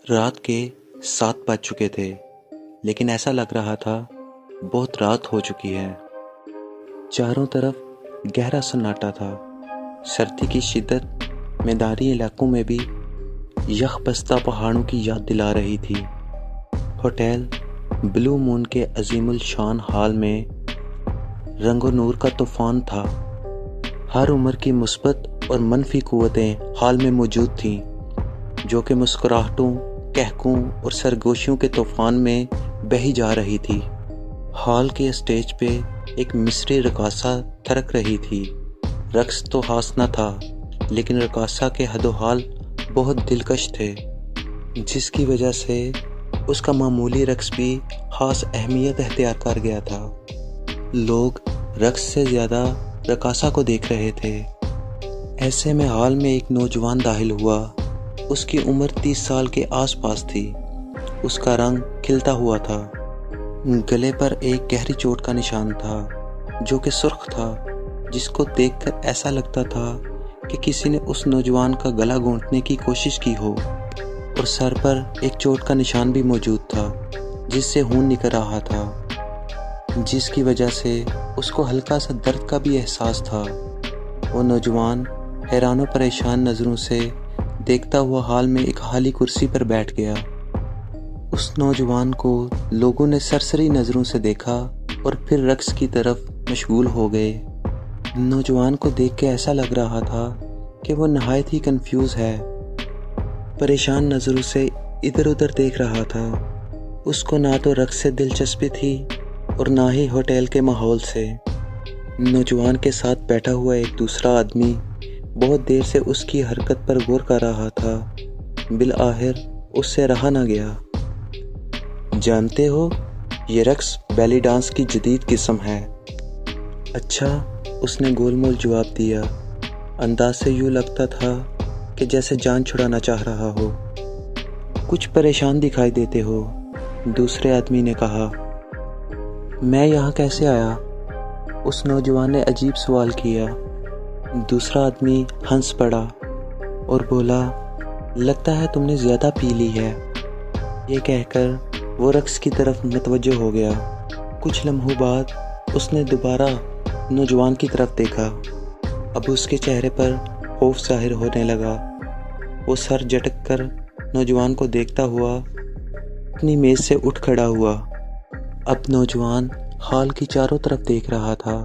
رات کے 7 بج چکے تھے، لیکن ایسا لگ رہا تھا بہت رات ہو چکی ہے۔ چاروں طرف گہرا سناٹا تھا۔ سردی کی شدت میدانی علاقوں میں بھی یخ بستہ پہاڑوں کی یاد دلا رہی تھی۔ ہوٹل بلو مون کے عظیم الشان ہال میں رنگ و نور کا طوفان تھا۔ ہر عمر کی مثبت اور منفی قوتیں ہال میں موجود تھیں، جو کہ مسکراہٹوں، کہکوں اور سرگوشیوں کے طوفان میں بہی جا رہی تھی۔ ہال کے اسٹیج پہ ایک مصری رقاصہ تھرک رہی تھی۔ رقص تو خاص نہ تھا، لیکن رقاصہ کے حد و حال بہت دلکش تھے، جس کی وجہ سے اس کا معمولی رقص بھی خاص اہمیت اختیار کر گیا تھا۔ لوگ رقص سے زیادہ رقاصہ کو دیکھ رہے تھے۔ ایسے میں ہال میں ایک نوجوان داخل ہوا۔ اس کی عمر 30 سال کے آس پاس تھی۔ اس کا رنگ کھلتا ہوا تھا۔ گلے پر ایک گہری چوٹ کا نشان تھا، جو کہ سرخ تھا، جس کو دیکھ کر ایسا لگتا تھا کہ کسی نے اس نوجوان کا گلا گھونٹنے کی کوشش کی ہو۔ اور سر پر ایک چوٹ کا نشان بھی موجود تھا، جس سے خون نکل رہا تھا، جس کی وجہ سے اس کو ہلکا سا درد کا بھی احساس تھا۔ وہ نوجوان حیران و پریشان نظروں سے دیکھتا ہوا ہال میں ایک خالی کرسی پر بیٹھ گیا۔ اس نوجوان کو لوگوں نے سرسری نظروں سے دیکھا اور پھر رقص کی طرف مشغول ہو گئے۔ نوجوان کو دیکھ کے ایسا لگ رہا تھا کہ وہ نہایت ہی کنفیوز ہے، پریشان نظروں سے ادھر ادھر دیکھ رہا تھا۔ اس کو نہ تو رقص سے دلچسپی تھی اور نہ ہی ہوٹل کے ماحول سے۔ نوجوان کے ساتھ بیٹھا ہوا ایک دوسرا آدمی بہت دیر سے اس کی حرکت پر غور کر رہا تھا۔ بالآخر اس سے رہا نہ گیا۔ جانتے ہو، یہ رقص بیلی ڈانس کی جدید قسم ہے۔ اچھا، اس نے گول مول جواب دیا۔ انداز سے یوں لگتا تھا کہ جیسے جان چھڑانا چاہ رہا ہو۔ کچھ پریشان دکھائی دیتے ہو، دوسرے آدمی نے کہا۔ میں یہاں کیسے آیا؟ اس نوجوان نے عجیب سوال کیا۔ دوسرا آدمی ہنس پڑا اور بولا، لگتا ہے تم نے زیادہ پی لی ہے۔ یہ کہہ کر وہ رقص کی طرف متوجہ ہو گیا۔ کچھ لمحوں بعد اس نے دوبارہ نوجوان کی طرف دیکھا۔ اب اس کے چہرے پر خوف ظاہر ہونے لگا۔ وہ سر جھٹک کر نوجوان کو دیکھتا ہوا اپنی میز سے اٹھ کھڑا ہوا۔ اب نوجوان ہال کی چاروں طرف دیکھ رہا تھا۔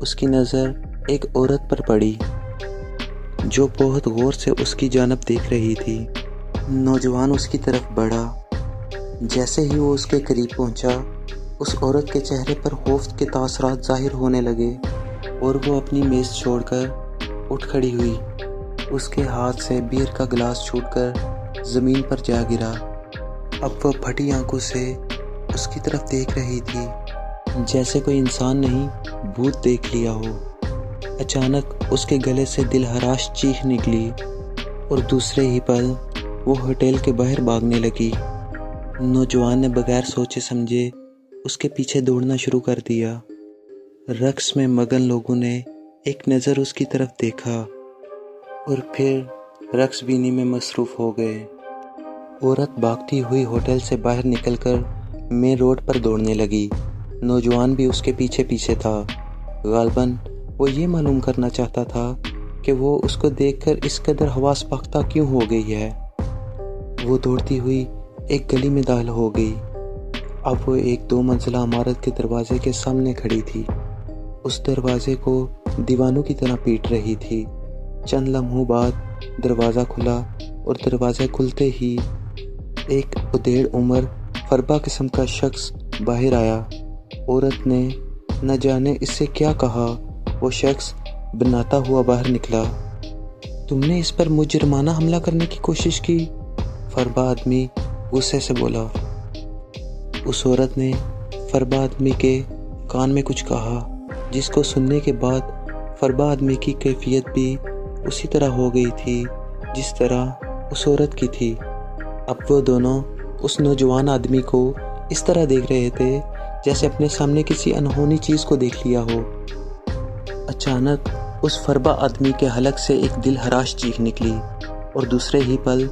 اس کی نظر ایک عورت پر پڑی، جو بہت غور سے اس کی جانب دیکھ رہی تھی۔ نوجوان اس کی طرف بڑھا۔ جیسے ہی وہ اس کے قریب پہنچا، اس عورت کے چہرے پر خوف کے تاثرات ظاہر ہونے لگے اور وہ اپنی میز چھوڑ کر اٹھ کھڑی ہوئی۔ اس کے ہاتھ سے بیئر کا گلاس چھوٹ کر زمین پر جا گرا۔ اب وہ پھٹی آنکھوں سے اس کی طرف دیکھ رہی تھی، جیسے کوئی انسان نہیں، بھوت دیکھ لیا ہو۔ اچانک اس کے گلے سے دل ہراش چیخ نکلی اور دوسرے ہی پل وہ ہوٹل کے باہر بھاگنے لگی۔ نوجوان نے بغیر سوچے سمجھے اس کے پیچھے دوڑنا شروع کر دیا۔ رقص میں مگن لوگوں نے ایک نظر اس کی طرف دیکھا اور پھر رقص بینی میں مصروف ہو گئے۔ عورت بھاگتی ہوئی ہوٹل سے باہر نکل کر مین روڈ پر دوڑنے لگی۔ نوجوان بھی اس کے پیچھے پیچھے تھا۔ غالباً وہ یہ معلوم کرنا چاہتا تھا کہ وہ اس کو دیکھ کر اس قدر حواس باختہ کیوں ہو گئی ہے۔ وہ دوڑتی ہوئی ایک گلی میں داخل ہو گئی۔ اب وہ ایک 2 منزلہ عمارت کے دروازے کے سامنے کھڑی تھی۔ اس دروازے کو دیوانوں کی طرح پیٹ رہی تھی۔ چند لمحوں بعد دروازہ کھلا اور دروازہ کھلتے ہی ایک ادھیڑ عمر فربا قسم کا شخص باہر آیا۔ عورت نے نہ جانے اس سے کیا کہا، وہ شخص بناتا ہوا باہر نکلا۔ تم نے اس پر مجرمانہ حملہ کرنے کی کوشش کی، فربا آدمی غصے سے بولا۔ اس عورت نے فربا آدمی کے کان میں کچھ کہا، جس کو سننے کے بعد فربا آدمی کی کیفیت بھی اسی طرح ہو گئی تھی جس طرح اس عورت کی تھی۔ اب وہ دونوں اس نوجوان آدمی کو اس طرح دیکھ رہے تھے جیسے اپنے سامنے کسی انہونی چیز کو دیکھ لیا ہو۔ اچانک اس فربا آدمی کے حلق سے ایک دل ہراش چیخ نکلی اور دوسرے ہی پل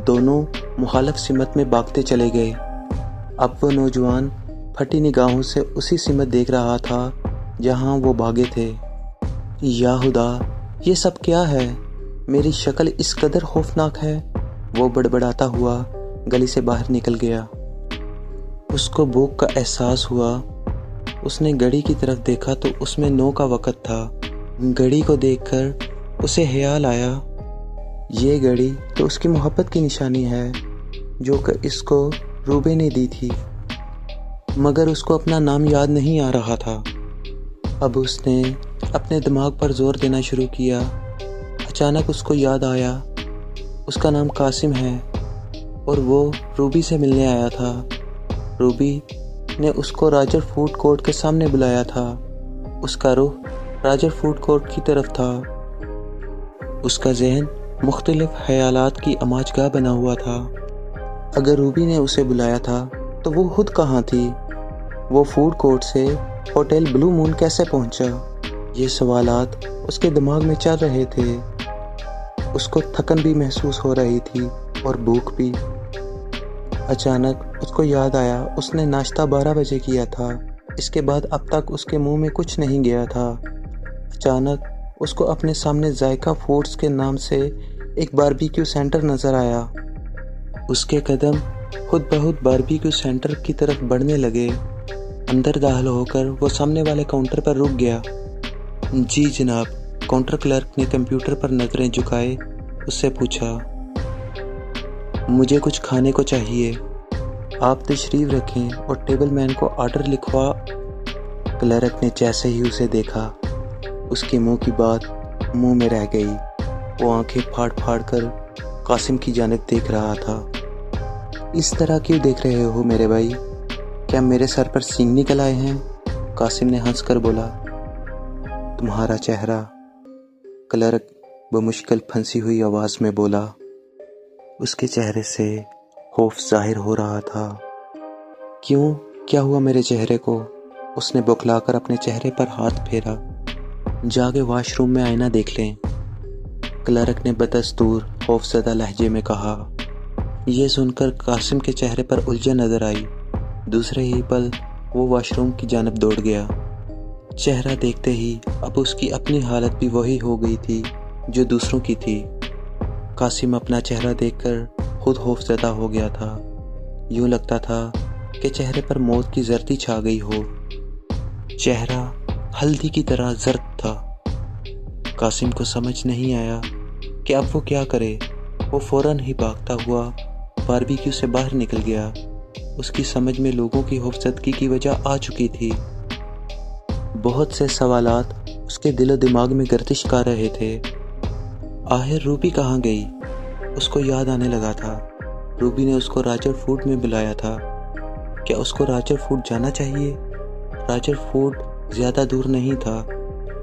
دونوں مخالف سمت میں بھاگتے چلے گئے۔ اب وہ نوجوان پھٹی نگاہوں سے اسی سمت دیکھ رہا تھا جہاں وہ بھاگے تھے۔ یا خدا، یہ سب کیا ہے؟ میری شکل اس قدر خوفناک ہے؟ وہ بڑبڑاتا ہوا گلی سے باہر نکل گیا۔ اس کو بھوک کا احساس ہوا۔ اس نے گھڑی کی طرف دیکھا تو اس میں 9 کا وقت تھا۔ گھڑی کو دیکھ کر اسے خیال آیا، یہ گھڑی تو اس کی محبت کی نشانی ہے جو کہ اس کو روبی نے دی تھی، مگر اس کو اپنا نام یاد نہیں آ رہا تھا۔ اب اس نے اپنے دماغ پر زور دینا شروع کیا۔ اچانک اس کو یاد آیا اس کا نام قاسم ہے اور وہ روبی سے ملنے آیا تھا۔ روبی نے اس کو راجر فوڈ کورٹ کے سامنے بلایا تھا۔ اس کا رخ راجر فوڈ کورٹ کی طرف تھا۔ اس کا ذہن مختلف خیالات کی اماج گاہ بنا ہوا تھا۔ اگر روبی نے اسے بلایا تھا تو وہ خود کہاں تھی؟ وہ فوڈ کورٹ سے ہوٹل بلو مون کیسے پہنچا؟ یہ سوالات اس کے دماغ میں چل رہے تھے۔ اس کو تھکن بھی محسوس ہو رہی تھی اور بھوک بھی۔ اچانک اس کو یاد آیا اس نے ناشتہ 12 بجے کیا تھا۔ اس کے بعد اب تک اس کے منہ میں کچھ نہیں گیا تھا۔ اچانک اس کو اپنے سامنے ذائقہ فوڈز کے نام سے ایک باربیکیو سینٹر نظر آیا۔ اس کے قدم خود بخود باربیکیو سینٹر کی طرف بڑھنے لگے۔ اندر داخل ہو کر وہ سامنے والے کاؤنٹر پر رک گیا۔ جی جناب، کاؤنٹر کلرک نے کمپیوٹر پر نظریں جھکائے اس سے پوچھا۔ مجھے کچھ کھانے کو چاہیے، آپ تشریف رکھیں اور ٹیبل مین کو آرڈر لکھوا۔ کلرک نے جیسے ہی اسے دیکھا اس کے منہ کی بات منہ میں رہ گئی۔ وہ آنکھیں پھاڑ پھاڑ کر قاسم کی جانب دیکھ رہا تھا۔ اس طرح کیوں دیکھ رہے ہو میرے بھائی؟ کیا میرے سر پر سینگ نکل آئے ہیں؟ قاسم نے ہنس کر بولا۔ تمہارا چہرہ، کلرک بمشکل پھنسی ہوئی آواز میں بولا۔ اس کے چہرے سے خوف ظاہر ہو رہا تھا۔ کیوں؟ کیا ہوا میرے چہرے کو؟ اس نے بوکھلا کر اپنے چہرے پر ہاتھ پھیرا۔ جا کے واش روم میں آئینہ دیکھ لیں، کلرک نے بدستور خوف زدہ لہجے میں کہا۔ یہ سن کر قاسم کے چہرے پر الجھن نظر آئی۔ دوسرے ہی پل وہ واش روم کی جانب دوڑ گیا۔ چہرہ دیکھتے ہی اب اس کی اپنی حالت بھی وہی ہو گئی تھی جو دوسروں کی تھی۔ قاسم اپنا چہرہ دیکھ کر خود خوف زدہ ہو گیا تھا۔ یوں لگتا تھا کہ چہرے پر موت کی زردی چھا گئی ہو۔ چہرہ ہلدی کی طرح زرد تھا۔ قاسم کو سمجھ نہیں آیا کہ اب وہ کیا کرے۔ وہ فوراً ہی بھاگتا ہوا باربیکیو سے باہر نکل گیا۔ اس کی سمجھ میں لوگوں کی خوفزدگی کی وجہ آ چکی تھی۔ بہت سے سوالات اس کے دل و دماغ میں گردش کر رہے تھے۔ آخر روبی کہاں گئی؟ اس کو یاد آنے لگا تھا۔ روبی نے اس کو راجر فوڈ میں بلایا تھا۔ کیا اس کو راجر فوڈ جانا چاہیے؟ راجر فوڈ زیادہ دور نہیں تھا،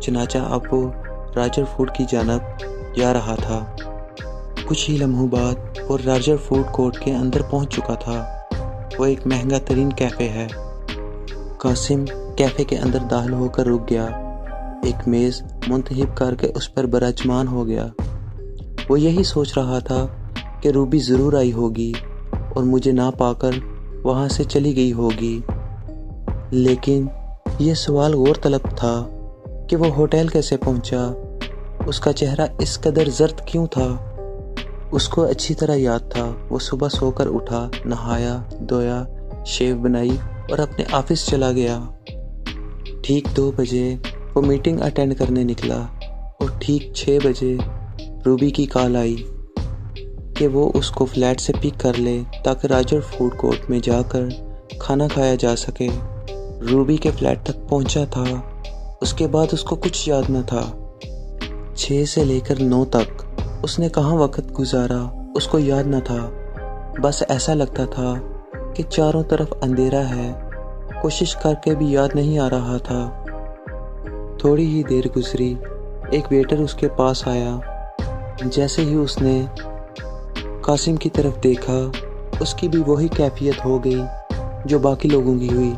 چنانچہ اب وہ راجر فوڈ کی جانب جا رہا تھا۔ کچھ ہی لمحوں بعد وہ راجر فوڈ کورٹ کے اندر پہنچ چکا تھا۔ وہ ایک مہنگا ترین کیفے ہے۔ قاسم کیفے کے اندر داخل ہو کر رک گیا۔ ایک میز منتخب کر کے اس پر براجمان ہو گیا۔ وہ یہی سوچ رہا تھا کہ روبی ضرور آئی ہوگی اور مجھے نہ پا کر وہاں سے چلی گئی ہوگی، لیکن یہ سوال غور طلب تھا کہ وہ ہوٹل کیسے پہنچا؟ اس کا چہرہ اس قدر زرد کیوں تھا؟ اس کو اچھی طرح یاد تھا وہ صبح سو کر اٹھا، نہایا دھویا، شیو بنائی اور اپنے آفس چلا گیا۔ ٹھیک 2 بجے وہ میٹنگ اٹینڈ کرنے نکلا اور ٹھیک 6 بجے روبی کی کال آئی کہ وہ اس کو فلیٹ سے پک کر لے تاکہ راجر فوڈ کورٹ میں جا کر کھانا کھایا جا سکے۔ روبی کے فلیٹ تک پہنچا تھا۔ اس کے بعد اس کو کچھ یاد نہ تھا۔ 6 سے لے کر 9 تک اس نے کہاں وقت گزارا اس کو یاد نہ تھا۔ بس ایسا لگتا تھا کہ چاروں طرف اندھیرا ہے۔ کوشش کر کے بھی یاد نہیں آ رہا تھا۔ تھوڑی ہی دیر گزری، ایک ویٹر اس کے پاس آیا۔ جیسے ہی اس نے قاسم کی طرف دیکھا، اس کی بھی وہی کیفیت ہو گئی جو باقی لوگوں کی ہوئی۔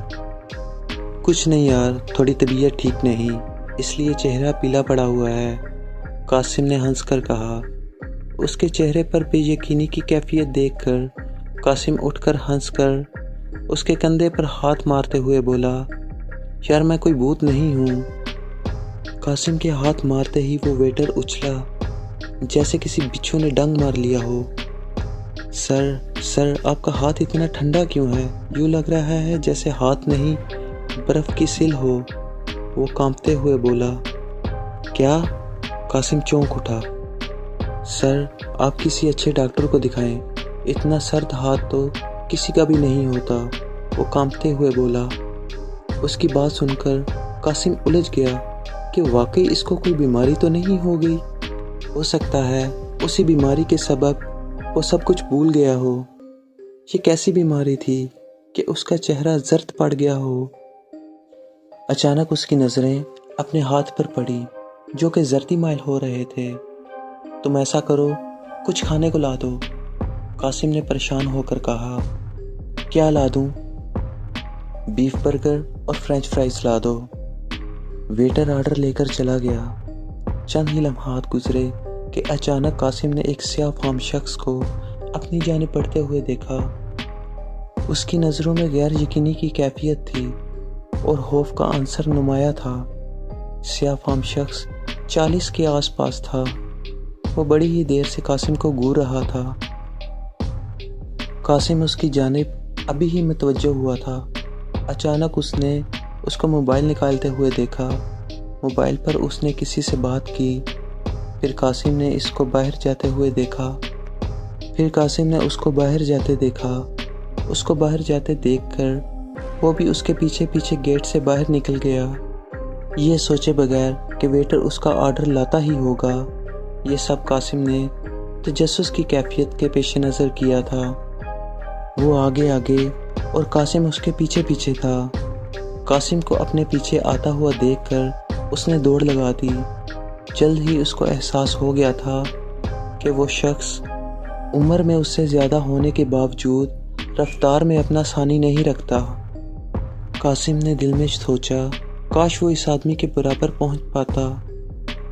کچھ نہیں یار، تھوڑی طبیعت ٹھیک نہیں، اس لیے چہرہ پیلا پڑا ہوا ہے، قاسم نے ہنس کر کہا۔ اس کے چہرے پر بے یقینی کی کیفیت دیکھ کر قاسم اٹھ کر ہنس کر اس کے کندھے پر ہاتھ مارتے ہوئے بولا، یار میں کوئی بھوت نہیں ہوں۔ قاسم کے ہاتھ مارتے ہی وہ ویٹر اچھلا جیسے کسی بچھو نے ڈنگ مار لیا ہو۔ سر آپ کا ہاتھ اتنا ٹھنڈا کیوں ہے؟ یوں لگ رہا ہے جیسے ہاتھ نہیں برف کی سل ہو، وہ کانپتے ہوئے بولا۔ کیا؟ قاسم چونک اٹھا۔ سر آپ کسی اچھے ڈاکٹر کو دکھائیں، اتنا سرد ہاتھ تو کسی کا بھی نہیں ہوتا، وہ کانپتے ہوئے بولا۔ اس کی بات سن کر قاسم الجھ گیا کہ واقعی اس کو کوئی بیماری تو نہیں ہو گئی۔ ہو سکتا ہے اسی بیماری کے سبب وہ سب کچھ بھول گیا ہو۔ یہ کیسی بیماری تھی کہ اس کا چہرہ زرد پڑ گیا ہو؟ اچانک اس کی نظریں اپنے ہاتھ پر پڑی جو کہ زردی مائل ہو رہے تھے۔ تم ایسا کرو، کچھ کھانے کو لا دو، قاسم نے پریشان ہو کر کہا۔ کیا لا دوں؟ بیف برگر اور فرینچ فرائز لا دو۔ ویٹر آرڈر لے کر چلا گیا۔ چند ہی لمحات گزرے کہ اچانک قاسم نے ایک سیاہ فام شخص کو اپنی جانب بڑھتے ہوئے دیکھا۔ اس کی نظروں میں غیر یقینی کی کیفیت تھی اور خوف کا عنصر نمایاں تھا۔ سیاہ فام شخص 40 کے آس پاس تھا۔ وہ بڑی ہی دیر سے قاسم کو گھور رہا تھا۔ قاسم اس کی جانب ابھی ہی متوجہ ہوا تھا، اچانک اس نے اس کو موبائل نکالتے ہوئے دیکھا۔ موبائل پر اس نے کسی سے بات کی، پھر قاسم نے اس کو باہر جاتے ہوئے دیکھا۔ پھر قاسم نے اس کو باہر جاتے دیکھا۔ اس کو باہر جاتے دیکھ کر وہ بھی اس کے پیچھے پیچھے گیٹ سے باہر نکل گیا، یہ سوچے بغیر کہ ویٹر اس کا آرڈر لاتا ہی ہوگا۔ یہ سب قاسم نے تجسس کی کیفیت کے پیش نظر کیا تھا۔ وہ آگے آگے اور قاسم اس کے پیچھے پیچھے تھا۔ قاسم کو اپنے پیچھے آتا ہوا دیکھ کر اس نے دوڑ لگا دی۔ جلد ہی اس کو احساس ہو گیا تھا کہ وہ شخص عمر میں اس سے زیادہ ہونے کے باوجود رفتار میں اپنا ثانی نہیں رکھتا۔ قاسم نے دل میں سوچا، کاش وہ اس آدمی کے برابر پہنچ پاتا،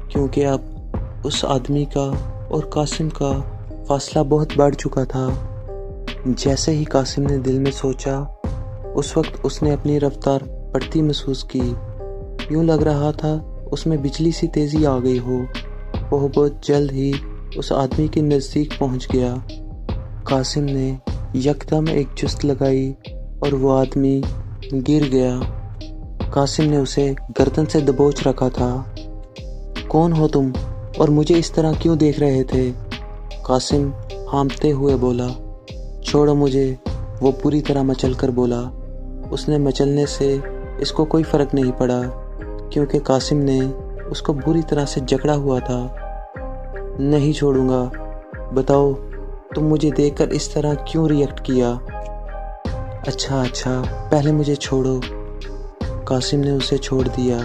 کیونکہ اب اس آدمی کا اور قاسم کا فاصلہ بہت بڑھ چکا تھا۔ جیسے ہی قاسم نے دل میں سوچا، اس وقت اس نے اپنی رفتار بڑھتی محسوس کی۔ یوں لگ رہا تھا اس میں بجلی سی تیزی آ گئی ہو۔ وہ بہت جلد ہی اس آدمی کے نزدیک پہنچ گیا۔ قاسم نے یکدم ایک جست لگائی اور وہ آدمی گر گیا۔ قاسم نے اسے گردن سے دبوچ رکھا تھا۔ کون ہو تم اور مجھے اس طرح کیوں دیکھ رہے تھے؟ قاسم ہانپتے ہوئے بولا۔ چھوڑو مجھے، وہ پوری طرح مچل کر بولا۔ اس نے مچلنے سے اس کو کوئی فرق نہیں پڑا، کیونکہ قاسم نے اس کو بری طرح سے جکڑا ہوا تھا۔ نہیں چھوڑوں گا، بتاؤ تم مجھے دیکھ کر اس طرح کیوں ریئیکٹ کیا؟ اچھا پہلے مجھے چھوڑو۔ قاسم نے اسے چھوڑ دیا۔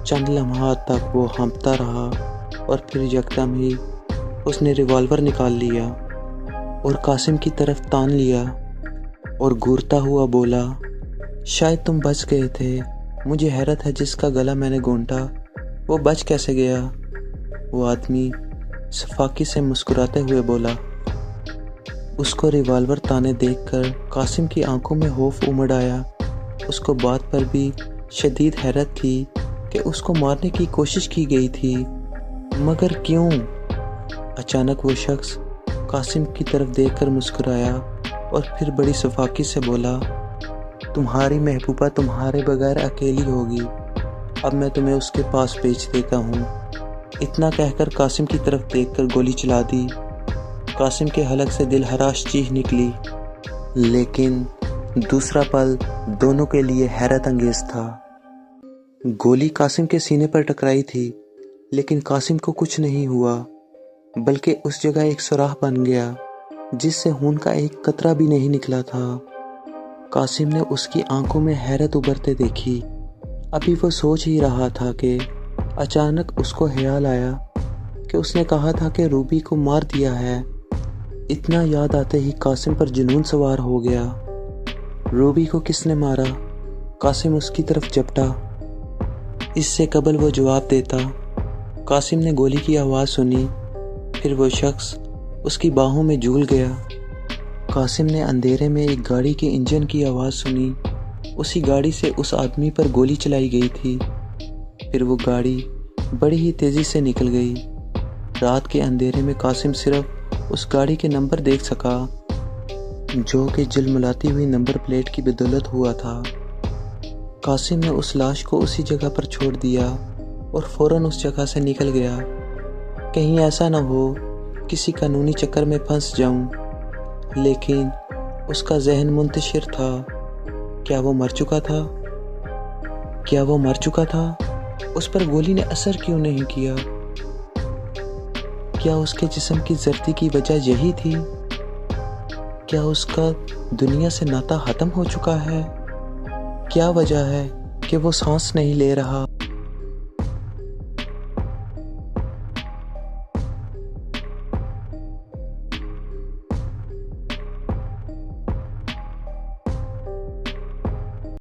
چند لمحات تک وہ ہانپتا رہا اور پھر یکدم ہی اس نے ریوالور نکال لیا اور قاسم کی طرف تان لیا اور گھورتا ہوا بولا، شاید تم بچ گئے تھے۔ مجھے حیرت ہے جس کا گلا میں نے گھونٹا وہ بچ کیسے گیا؟ وہ آدمی سفاکی سے مسکراتے ہوئے بولا۔ اس کو ریوالور تانے دیکھ کر قاسم کی آنکھوں میں خوف امڑ آیا۔ اس کو بات پر بھی شدید حیرت تھی کہ اس کو مارنے کی کوشش کی گئی تھی، مگر کیوں؟ اچانک وہ شخص قاسم کی طرف دیکھ کر مسکرایا اور پھر بڑی سفاکی سے بولا، تمہاری محبوبہ تمہارے بغیر اکیلی ہوگی، اب میں تمہیں اس کے پاس بھیج دیتا ہوں۔ اتنا کہہ کر قاسم کی طرف دیکھ کر گولی چلا دی۔ قاسم کے حلق سے دل ہراش چیخ نکلی، لیکن دوسرا پل دونوں کے لیے حیرت انگیز تھا۔ گولی قاسم کے سینے پر ٹکرائی تھی، لیکن قاسم کو کچھ نہیں ہوا، بلکہ اس جگہ ایک سوراخ بن گیا جس سے خون کا ایک قطرہ بھی نہیں نکلا تھا۔ قاسم نے اس کی آنکھوں میں حیرت ابھرتے دیکھی۔ ابھی وہ سوچ ہی رہا تھا کہ اچانک اس کو خیال آیا کہ اس نے کہا تھا کہ روبی کو مار دیا ہے۔ اتنا یاد آتے ہی قاسم پر جنون سوار ہو گیا۔ روبی کو کس نے مارا؟ قاسم اس کی طرف جھپٹا۔ اس سے قبل وہ جواب دیتا، قاسم نے گولی کی آواز سنی، پھر وہ شخص اس کی باہوں میں جھول گیا۔ قاسم نے اندھیرے میں ایک گاڑی کے انجن کی آواز سنی۔ اسی گاڑی سے اس آدمی پر گولی چلائی گئی تھی۔ پھر وہ گاڑی بڑی ہی تیزی سے نکل گئی۔ رات کے اندھیرے میں قاسم صرف اس گاڑی کے نمبر دیکھ سکا جو کہ جلملاتی ہوئی نمبر پلیٹ کی بدولت ہوا تھا۔ قاسم نے اس لاش کو اسی جگہ پر چھوڑ دیا اور فوراً اس جگہ سے نکل گیا۔ کہیں ایسا نہ ہو کسی قانونی چکر میں پھنس جاؤں، لیکن اس کا ذہن منتشر تھا۔ کیا وہ مر چکا تھا؟ کیا وہ مر چکا تھا؟ اس پر گولی نے اثر کیوں نہیں کیا؟ کیا اس کے جسم کی زردی کی وجہ یہی تھی؟ کیا اس کا دنیا سے ناطا ختم ہو چکا ہے؟ کیا وجہ ہے کہ وہ سانس نہیں لے رہا؟